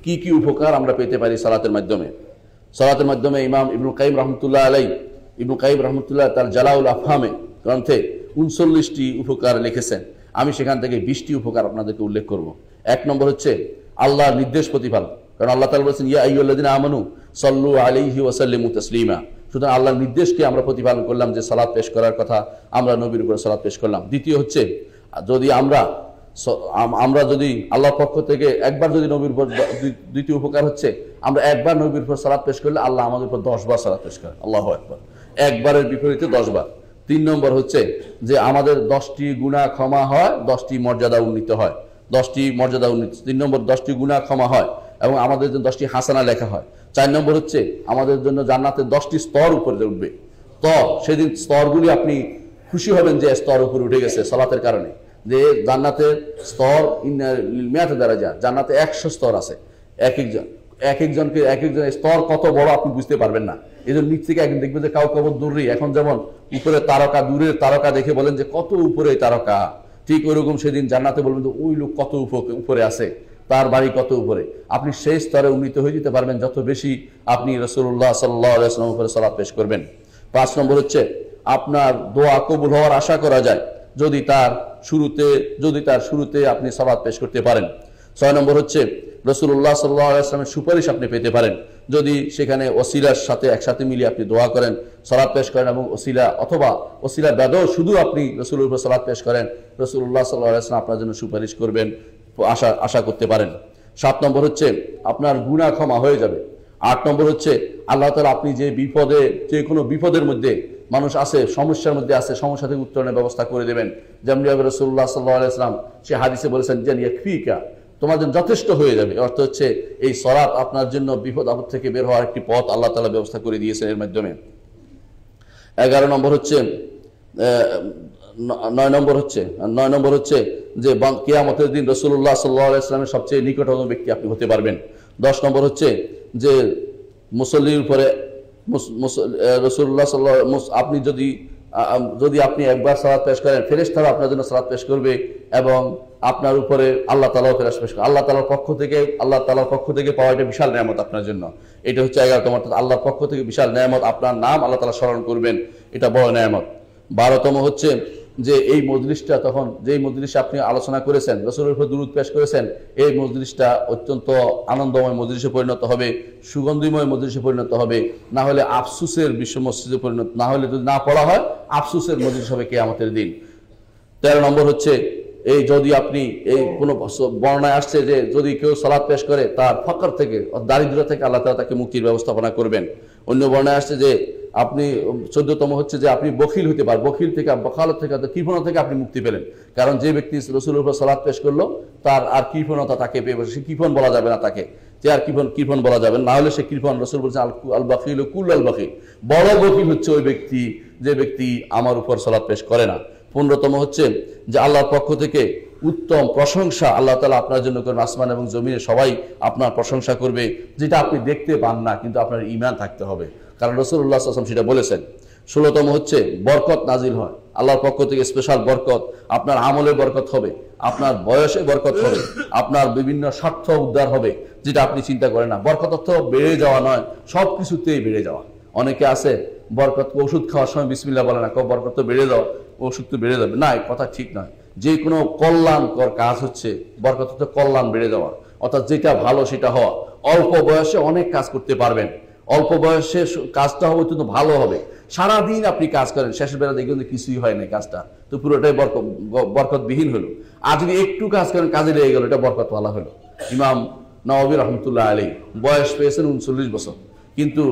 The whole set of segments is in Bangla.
কি কি উপকার আমরা পেতে পারি সালাতের মাধ্যমে। সালাতের মাধ্যমে ইমাম ইবনুল কাইয়িম রাহমাতুল্লাহ আলাইহি, ইবনুল কাইয়িম রাহমাতুল্লাহ তার জালাউল আফহামে গ্রন্থে 39টি উপকার লিখেছেন। আমি সেখান থেকে 20টি উপকার আপনাদেরকে উল্লেখ করব। 1 নম্বর হচ্ছে আল্লাহর নির্দেশ প্রতিপালন, কারণ আল্লাহ তাআলা বলেছেন ইয়া আইয়ুহাল্লাযিনা আমানু সাল্লু আলাইহি ওয়া সাল্লিমু তাসলিমা। সুতরাং আল্লাহর নির্দেশকে আমরা প্রতিপালন করলাম যে সালাত পেশ করার কথা, আমরা নবীর উপর সালাত পেশ করলাম। দ্বিতীয় হচ্ছে যদি আমরা যদি আল্লাহর পক্ষ থেকে একবার যদি নবীর উপর, দ্বিতীয় উপকার হচ্ছে আমরা একবার নবীর উপর সালাত পেশ করলে আল্লাহ আমাদের উপর 10 বার সালাত পেশ করেন। আল্লাহু আকবার। একবারের বিপরীতে 10 বার। 3 নম্বর হচ্ছে যে আমাদের 10টি গুনাহ ক্ষমা হয়, 10টি মর্যাদা উন্নীত হয়। 10টি মর্যাদা উন্নীত। 3 নম্বর 10টি গুনাহ ক্ষমা হয় এবং আমাদের জন্য 10টি হাসানা লেখা হয়। 4 নম্বর হচ্ছে আমাদের জন্য জান্নাতের 10টি স্তর উপরে উঠবে। তো সেদিন স্তরগুলি আপনি খুশি হবেন যে স্তর উপরে উঠে গেছে সালাতের কারণে, যে জান্নাতের স্তর মিয়াতে দারাজা, জান্নাতে 100 স্তর আছে। এক একজনকে স্তর কত বড় আপনি বুঝতে পারবেন না। এই জন্য নিচ থেকে একদিন দেখবেন যে কাউকে দূরে, এখন যেমন উপরে তারকা, দূরের তারকা দেখে বলেন যে কত উপরে তারকা, ঠিক ওইরকম সেদিন জান্নাতে বলবেন যে ওই লোক কত উপরে আছে, তার বাড়ি কত উপরে। আপনি সেই স্তরে উন্নীত হয়ে যেতে পারবেন যত বেশি আপনি রাসূলুল্লাহ সাল্লাল্লাহু আলাইহি ওয়াসাল্লামের উপরে সালাত পেশ করবেন। 5 নম্বর হচ্ছে আপনার দোয়া কবুল হওয়ার আশা করা যায় যদি তার শুরুতে আপনি সালাত পেশ করতে পারেন। 6 নম্বর হচ্ছে রাসূলুল্লাহ সাল্লাল্লাহু আলাইহি ওয়াসাল্লামের সুপারিশ আপনি পেতে পারেন যদি সেখানে ওসিলার সাথে একসাথে মিলিয়ে আপনি দোয়া করেন, সালাত পেশ করেন এবং ওসিলা অথবা ওসিলা বাদেও শুধু আপনি রাসূলের উপর সালাত পেশ করেন, রাসূলুল্লাহ সাল্লাল্লাহু আলাইহি ওয়াসাল্লাম আপনার জন্য সুপারিশ করবেন, আশা করতে পারেন। 7 নম্বর হচ্ছে আপনার গুনাহ ক্ষমা হয়ে যাবে। 8 নম্বর হচ্ছে আল্লাহ তাআলা আপনি যে কোনো বিপদের মধ্যে মানুষ আছে, সমস্যার মধ্যে আছে, সমস্যা থেকে উত্তরণের ব্যবস্থা করে দেবেন। যেমন রাসূলুল্লাহ সাল্লাল্লাহু আলাইহি ওয়াসাল্লাম সে হাদিসে বলেছেন যে ইয়াকফিকা, তোমার জন্য যথেষ্ট হয়ে যাবে। অর্থ হচ্ছে এই সালাত আপনার জন্য বিপদ আপদ থেকে বের হওয়ার একটি পথ আল্লাহ তাআলা ব্যবস্থা করে দিয়েছেন এর মাধ্যমে। 11 নম্বর হচ্ছে 9 নম্বর হচ্ছে যে কিয়ামতের দিন রাসূলুল্লাহ সাল্লাল্লাহু আলাইহি ওয়াসাল্লামের সবচেয়ে নিকটতম ব্যক্তি আপনি হতে পারবেন। 10 নম্বর হচ্ছে যে মুসল্লির উপরে রাসূলুল্লাহ আপনি যদি আপনি একবার সালাত পেশ করেন, ফেরেশতারা আপনার জন্য সালাত পেশ করবে এবং আপনার উপরে আল্লাহ তাআলাও ফেরেশতা পেশ করবে। আল্লাহ তাআলার পক্ষ থেকে পাওয়া এটা বিশাল নিয়ামত আপনার জন্য। এটা হচ্ছে 11তম, আল্লাহর পক্ষ থেকে বিশাল নিয়ামত, আপনার নাম আল্লাহ তাআলা স্মরণ করবেন, এটা বড় নিয়ামত। 12তম হচ্ছে যে এই মজলিসটা, তখন যেই মজলিসে আপনি আলোচনা করেছেন, রাসূলের উপর দুরূদ পেশ করেছেন, এই মজলিসটা অত্যন্ত আনন্দময় মজলিসে পরিণত হবে, সুগন্ধিময় মজলিসে পরিণত হবে, না হলে আফসোসের বিশ্ব মসজিদে পরিণত, না হলে যদি না পড়া হয় আফসোসের মজলিস হবে কিয়ামতের দিন। 13 নম্বর হচ্ছে যদি আপনি কোনো বর্ণনায় আসছে যে যদি কেউ সালাত পেশ করে তার ফকর থেকে, দারিদ্র্য থেকে আল্লাহ তাআলা তাকে মুক্তির ব্যবস্থাপনা করবেন। অন্য বর্ণনায় আসছে যে আপনি 14তম হচ্ছে যে আপনি বখিল হতে পারেন, বখালত থেকে, কৃপণতা থেকে আপনি মুক্তি পেলেন। কারণ যে ব্যক্তি রাসূলের উপর সালাত পেশ করলো তার আর কৃপণতা তাকে পেয়ে বসে, সে কৃপণ বলা যাবে না তাকে, যে আর কৃপণ বলা যাবে না, হলে সে কৃপণ। রাসূল বলছেন আল বাখিল কুল আল বাখিল, বড় বখিল হচ্ছে ওই ব্যক্তি যে ব্যক্তি আমার উপর সালাত পেশ করে না। 15তম হচ্ছে যে আল্লাহর পক্ষ থেকে উত্তম প্রশংসা আল্লাহ তাআলা আপনার জন্য করবেন। আসমান এবং জমিনে সবাই আপনার প্রশংসা করবে, যেটা আপনি দেখতে পান না, কিন্তু আপনার ঈমান থাকতে হবে, কারণ রাসূলুল্লাহ সাল্লাল্লাহু আলাইহি ওয়াসাল্লাম সেটা বলেছেন। 16তম হচ্ছে বরকত নাজিল হয় আল্লাহর পক্ষ থেকে, স্পেশাল বরকত, আপনার আমলে বরকত হবে, আপনার বয়সে বরকত হবে, আপনার বিভিন্ন স্বার্থ উদ্ধার হবে, যেটা আপনি চিন্তা করেন না। বরকত অর্থ বেড়ে যাওয়া নয়, সব কিছুতেই বেড়ে যাওয়া। অনেকে আছে বরকত, ওষুধ খাওয়ার সময় বিসমিল্লাহ বলে না, বরকত তো বেড়ে যাও, ওষুধ তো বেড়ে যাবে না, এই কথা ঠিক নয়। যে কোনো কল্যাণকর কাজ হচ্ছে বরকত, তো কল্যাণ বেড়ে যাওয়া, অর্থাৎ যেটা ভালো সেটা হওয়া। অল্প বয়সে অনেক কাজ করতে পারবেন, অল্প বয়সে কাজটা হবে অত্যন্ত ভালো হবে। সারাদিন আপনি কাজ করেন, শেষের বেলা দেখবেন যে কিছুই হয় না, কাজটা তো পুরোটাই বরকতবিহীন হলো। আর যদি একটু কাজ করেন, কাজে লেগে গেল, এটা বরকতওয়ালা হলো। ইমাম নওয়াবী রাহমাতুল্লাহ আলাইহি বয়স পেয়েছেন 39 বছর, কিন্তু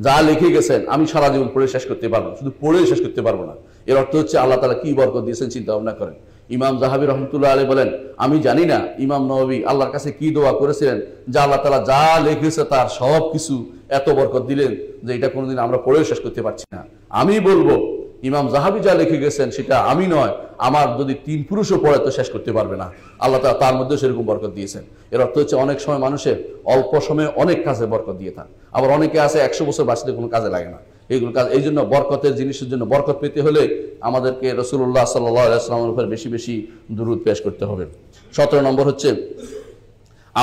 যা লিখে গেছেন আমি সারা জীবন পড়ে শেষ করতে পারবো, শুধু পড়ে শেষ করতে পারবো না। এর অর্থ হচ্ছে আল্লাহ তাআলা কি বরকত দিয়েছেন চিন্তা ভাবনা করেন। ইমাম যাহাবী রাহমাতুল্লাহ আলাইহি বলেন, আমি জানি না ইমাম নওয়াবী আল্লাহর কাছে কি দোয়া করেছিলেন যে আল্লাহ তাআলা যা লিখেছে তার সব কিছু এত বরকত দিলেন যে এটা কোনোদিন আমরা পড়েও শেষ করতে পারছি না। আমি বলবো ইমাম যাহাবী যা লিখে গেছেন সেটা আমি নয়, আমার যদি 3 পুরুষও পড়ে তো শেষ করতে পারবে না। আল্লাহ তাআলা তার মধ্যে সেরকম বরকত দিয়েছেন। এর অর্থ হচ্ছে অনেক সময় মানুষের অল্প সময়ে অনেক কাজে বরকত দিয়ে থাকে, আবার অনেকে আছে 100 বছর বাঁচতে কোনো কাজে লাগে না এইগুলো কাজ। এই জন্য বরকতের জিনিসের জন্য, বরকত পেতে হলে আমাদেরকে রাসূলুল্লাহ সাল্লাল্লাহু আলাইহি ওয়াসাল্লামের উপর বেশি বেশি দুরূদ পেশ করতে হবে। 17 নম্বর হচ্ছে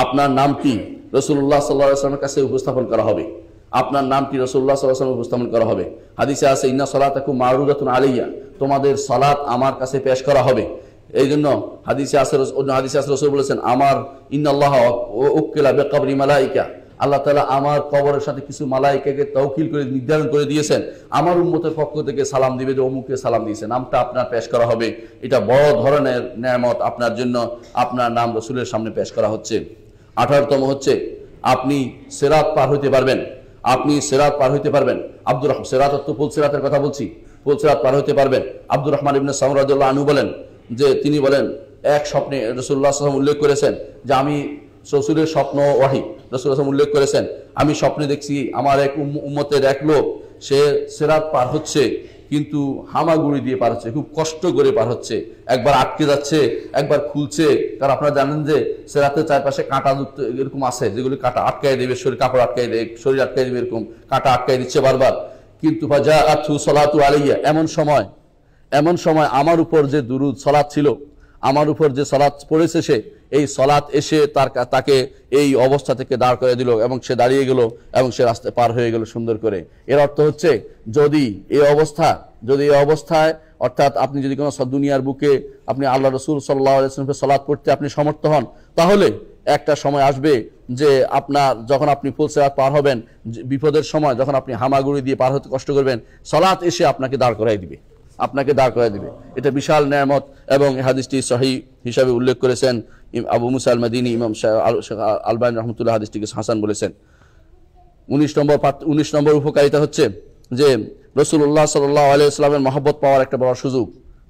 আপনার নামটি রাসূলুল্লাহ সাল্লাল্লাহু আলাইহি ওয়াসাল্লামের কাছে উপস্থাপন করা হবে। আপনার নামটি রাসূলুল্লাহ সাল্লাল্লাহু আলাইহি ওয়াসাল্লাম উপস্থাপন করা হবে। হাদিসে আছে ইন্না সালাতাকুম মারুদাতুন আলাইয়া, তোমাদের সালাত আমার কাছে পেশ করা হবে। এই জন্য হাদিসে আছে রাসূল বলেছেন আমার ইন্নাল্লাহ উকিলা বিকবরি মালাইকা, আল্লাহ তাআলা আমার কবরের সাথে কিছু মালাইকাকে তাওকিল করে নির্ধারণ করে দিয়েছেন, আমার উম্মতের পক্ষ থেকে সালাম দিবে যে অমুককে সালাম দিয়েছে, নামটা আপনার পেশ করা হবে। এটা বড় ধরনের নেয়ামত আপনার জন্য, আপনার নাম রাসূলের সামনে পেশ করা হচ্ছে। 18তম হচ্ছে আপনি সিরাত পার হইতে পারবেন। আপনি সিরাত পার হইতে পারবেন। আব্দুর রহমান সিরাত তো পুল সিরাতের কথা বলছি, পুল সিরাত পার হইতে পারবেন। আব্দুর রহমান ইবনে সামরা রাদিয়াল্লাহু আনহু বলেন যে তিনি বলেন এক স্বপ্নে রাসূলুল্লাহ সাল্লাল্লাহু আলাইহি ওয়াসাল্লাম উল্লেখ করেছেন যে আমি রাসূলের স্বপ্ন ওয়াহি, রাসূলুল্লাহ উল্লেখ করেছেন আমি স্বপ্নে দেখছি আমার এক উম্মতের এক লোক সে সিরাত পার হচ্ছে, কিন্তু হামাগুড়ি দিয়ে পার হচ্ছে, খুব কষ্ট করে পার হচ্ছে, একবার আটকে যাচ্ছে একবার খুলছে। কারণ আপনারা জানেন যে সিরাতের চারপাশে কাঁটা যুক্ত এরকম আছে যেগুলি কাঁটা আটকায় দেবে, শরীর কাপড় আটকায় দেবে, শরীর আটকায় দেবে, এরকম কাঁটা আটকায় দিচ্ছে বারবার। কিন্তু ফাজাআতু সালাতু আলাইয়া, এমন সময় আমার উপর যে দুরুদ সালাত ছিল, আমার উপর যে সালাত পড়েছে সে, এই সালাত এসে তাকে এই অবস্থা থেকে দাঁড় করে দিল এবং সে দাঁড়িয়ে গেল এবং সে রাস্তায় পার হয়ে গেল সুন্দর করে। এর অর্থ হচ্ছে যদি এই অবস্থায় অর্থাৎ আপনি যদি কোনো দুনিয়ার বুকে আপনি আল্লাহ রাসূল সাল্লাল্লাহু আলাইহি ওয়াসাল্লামের সালাত পড়তে আপনি সমর্থ হন, তাহলে একটা সময় আসবে যে আপনার যখন আপনি ফুল সিরাত পার হবেন, বিপদের সময় যখন আপনি হামাগুড়ি দিয়ে পার হতে কষ্ট করবেন, সালাত এসে আপনাকে দাঁড় করাই দিবে, এটা বিশাল নেয়ামত। এবং এই হাদিসটি সহিহ হিসাবে উল্লেখ করেছেন আবু মুসা আল মাদিনী, ইমাম আলবানী রাহমাতুল্লাহ হাদিসটিকে হাসান বলেছেন। 19 নম্বর উপকারিতা হচ্ছে যে রাসূলুল্লাহ সাল্লাল্লাহু আলাইহি ওয়াসাল্লামের মহব্বত পাওয়ার একটা বড় সুযোগ,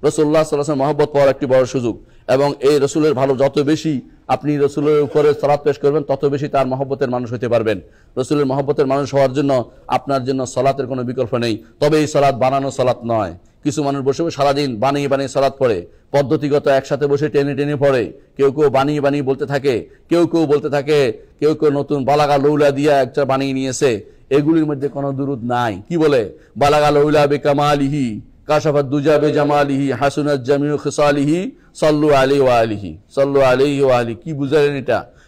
রাসূলুল্লাহ সাল্লাল্লাহু আলাইহি ওয়াসাল্লামের মহব্বত পাওয়ার একটি বড় সুযোগ। এবং এই রাসূলের ভালো যত বেশি আপনি রাসূলের উপরে সালাত পেশ করবেন, তত বেশি তার মহব্বতের মানুষ হতে পারবেন। রাসূলের মহব্বতের মানুষ হওয়ার জন্য আপনার জন্য সালাতের কোনো বিকল্প নেই। তবে এই সালাত বানানো সালাত নয়। কিছু মানুষ বসে সারাদিন বানিয়ে সালাত পড়ে, পদ্ধতিগত একসাথে বসে টেনে পড়ে, কেউ বানিয়ে বলতে থাকে, কেউ বলতে থাকে, কেউ নতুন বালাগা লৌলা দিয়া একটা বানিয়ে নিয়েছে। এগুলির মধ্যে কোনো দুরুদ নাই। কি বলে বালাগা লৌলা বিকামালিহি কাশাফাত দুজা বিজামালিহি হাসুনাত জামিউ খিসালিহি সাল্লু আলাইহি ওয়া আলিহি। কি বুঝালেন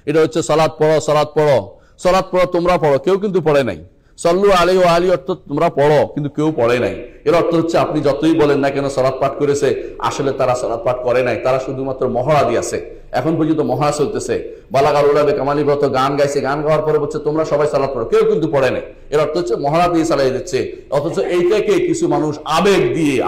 এটা হচ্ছে সালাত পড়ো তোমরা পড়ো, কেউ কিন্তু পড়ে নাই। সাল্লু আলাইহি ওয়া আলিহি অর্থ তোমরা পড়ো, কিন্তু কেউ পড়ে নাই। এর অর্থ হচ্ছে আপনি যতই বলেন না কেন সালাত পাঠ করেছে, আসলে তারা সালাত পাঠ করে নাই, তারা শুধুমাত্র মহড়া দিয়েছে। এখন পর্যন্ত মহড়া চলতেছে, বালাগাল উলাবে কামালি ব্রত গান গাইছে, গান গাওয়ার পরে বলছে তোমরা সবাই সালাত পড়ো, কেউ কিন্তু পড়ে নাই। এর অর্থ হচ্ছে মহড়া দিয়ে চালিয়ে দিচ্ছে। অথচ এইটাকে কিছু মানুষ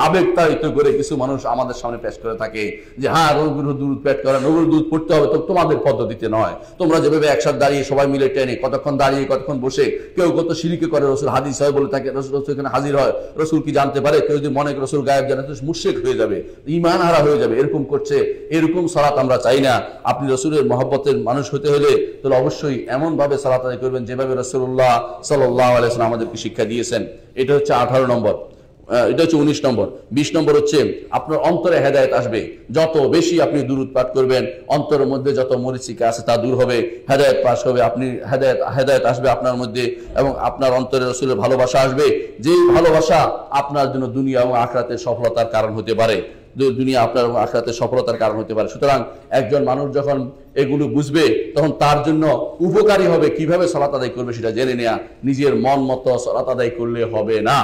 আবেগতাড়িত করে কিছু মানুষ আমাদের সামনে পেশ করে থাকে যে হ্যাঁ নবীর দুরূদ পাঠ করা, নবীর দুরূদ পড়তে হবে, তো তোমাদের পদ্ধতিতে নয়। তোমরা যেভাবে একসাথে দাঁড়িয়ে সবাই মিলে টেনে, কতক্ষণ দাঁড়িয়ে কতক্ষণ বসে, কেউ কত শিরিকে করে, রাসূল হাদিস হয় বলে থাকে, রাসূল এখানে হাজির হয়, রাসূল কি জানতে পারে? কেউ যদি মনে করে রাসূল গায়েব জানে তো মুশরিক হয়ে যাবে, ঈমান হারা হয়ে যাবে, এরকম করছে। এরকম সালাত আমরা চাই না। আপনি রাসূলের মহব্বতের মানুষ হতে হলে তাহলে অবশ্যই এমন ভাবে সালাত আদায় করবেন যেভাবে রাসূলুল্লাহ সাল্লাল্লাহু আলাইহি ওয়াসাল্লাম আমাদেরকে শিক্ষা দিয়েছেন। এটা হচ্ছে 18 নম্বর। এটা হচ্ছে 19 নম্বর। 20 নম্বর হচ্ছে আপনার অন্তরে হেদায়েত আসবে। যত বেশি আপনি দুরূদ পাঠ করবেন, অন্তরের মধ্যে যত মরিচিকা আছে তা দূর হবে, হেদায়েত পাস হবে, আপনি হেদায়েত আসবে আপনার মধ্যে, এবং আপনার অন্তরে রাসূলের ভালোবাসা আসবে, যেই ভালোবাসা আপনার জন্য দুনিয়া এবং আখিরাতের সফলতার কারণ হতে পারে। দুনিয়া আপনার আখিরাতের সফলতার কারণ হতে পারে। সুতরাং একজন মানুষ যখন এগুলো বুঝবে, তখন তার জন্য উপকারী হবে কিভাবে সালাত আদায় করবে সেটা জেনে নেওয়া। নিজের মন মতো সালাত আদায় করলে হবে না।